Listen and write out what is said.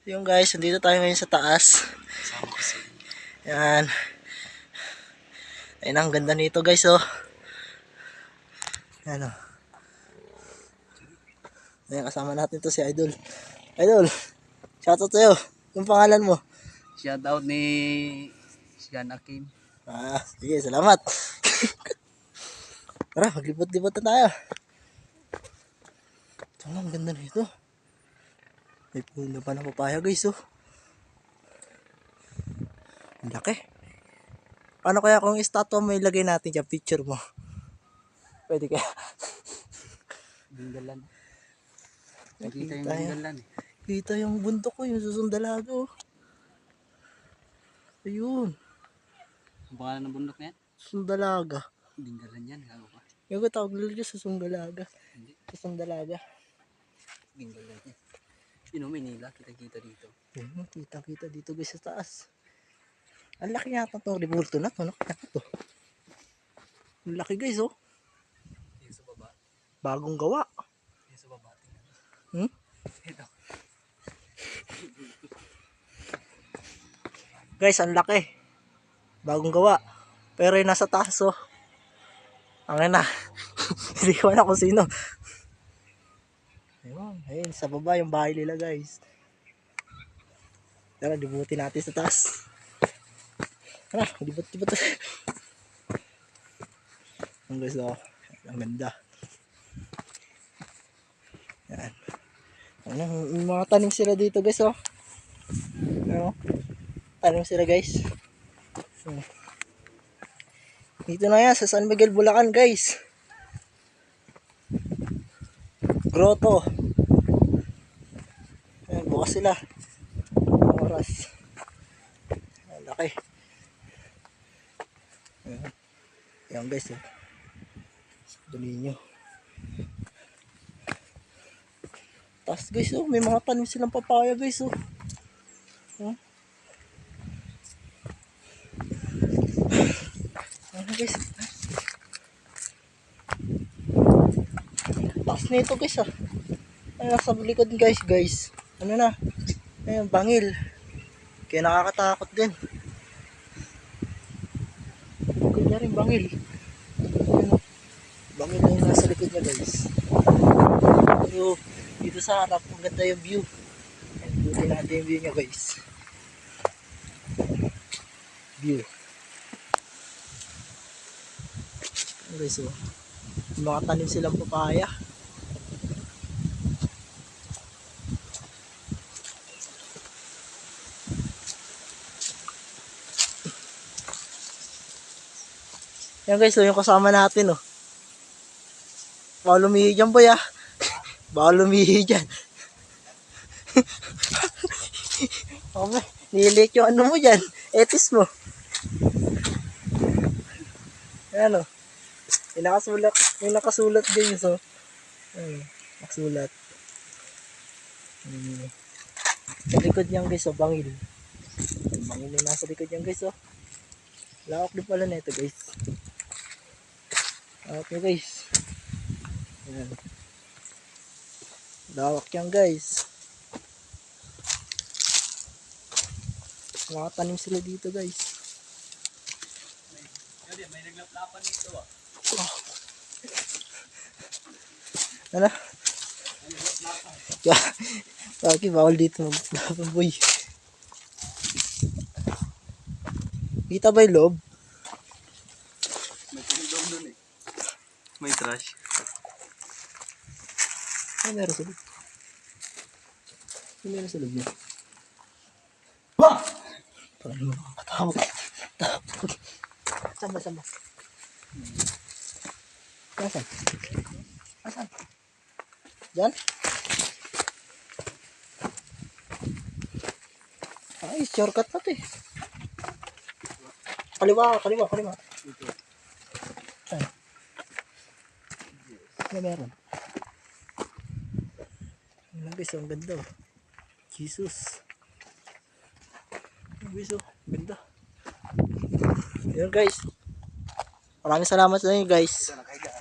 Yung guys, nandito tayo ngayon sa taas. Yan. Ayun ang ganda nito guys, oh. Yan, oh. Ayan, kasama natin to si Idol. Idol, shoutout sa'yo. Yung pangalan mo? Shoutout ni Sian Akin. Sige, salamat. Tara, maglibot-libot na tayo. Ito lang, ganda nito. May puno pa ng papaya guys, oh. Ang laki. Paano kaya kung estatwa may lagay natin dyan, picture mo? Pwede kaya? Binggalan. Nakita yung binggalan eh. Kita yung bundok ko, yung susundalaga, oh. Ayun. Ang pangalan ng bundok na yan? Susundalaga. Binggalan yan. Gago ka. Yung ko tawag nila dyan, susundalaga. Hindi. Susundalaga. Binggalan yan. Yun o, Manila. Kita-kita dito. Ayun, kita-kita dito guys sa taas. Ang laki yata itong rebulto na ito. Ano kaya ito? Ang laki guys, oh. Dito sa baba. Bagong gawa. Dito sa baba. Hmm? Ito. Guys, ang laki. Bagong gawa. Pero yung nasa taas, oh. Ang na. Hindi ko alam kung sino. Ayun, sa baba yung bahay nila guys. Tara, dibutin natin sa taas. Tara, dibut-dibut. Ang guys, oh. Ang ganda. Yan. May mga tanim sila dito guys, oh. Ano? Tanim sila guys. Dito na yan sa San Miguel, Bulacan guys. Grotto. Ayan, bukas sila. Oras. Ayan, laki. Ayan. Ayan guys, oh. Dali nyo. Tapos guys, oh, may mga tanim silang papaya guys, oh. Huh? Ayan guys. Taas nito guys, ah. Ayan, sa likod guys. Ano na? Ayan, bangil. Kaya nakakatakot din. Kaya rin bangil. Ayan, oh. Bangil na yung nasa likod niya guys. Pero dito sa harap, ang ganda yung view. Ayan, buti natin yung view niya guys. View. Ayan guys, oh. May mga tanim silang papaya. Yan guys, so yung kasama natin, oh. Bawal lumihi dyan, boy, ah. Bawal lumihi dyan. Okay, nilik yung ano mo dyan. Etis mo. Yan, oh. Yung nakasulat din, so. Ayun, nakasulat. Sa likod niyan guys, oh, bangil. Bangil yung nasa likod niyan guys, oh. Lawak din pala na ito guys. Lawak nyo guys. Ayan. Lawak yan guys. Makatanim sila dito guys. May naglaplapan dito ah. Oh. Ano? Bakit bawal dito maglaban boy? Kita ba yung loob? May tulong doon eh. May trash. Ano meron sa loob? Ano meron sa loob niya? Parang hindi mo nakakatawag. Saan ba? Nasaan? Nasaan? Diyan? Ay, shortcut na ito eh. Kaliwa. Ito. Saan? Ano meron? Ano guys, ang ganda oh. Jesus. Ano guys, oh, ganda. Yun guys. Maraming salamat sa inyo guys. Ito nakaiga.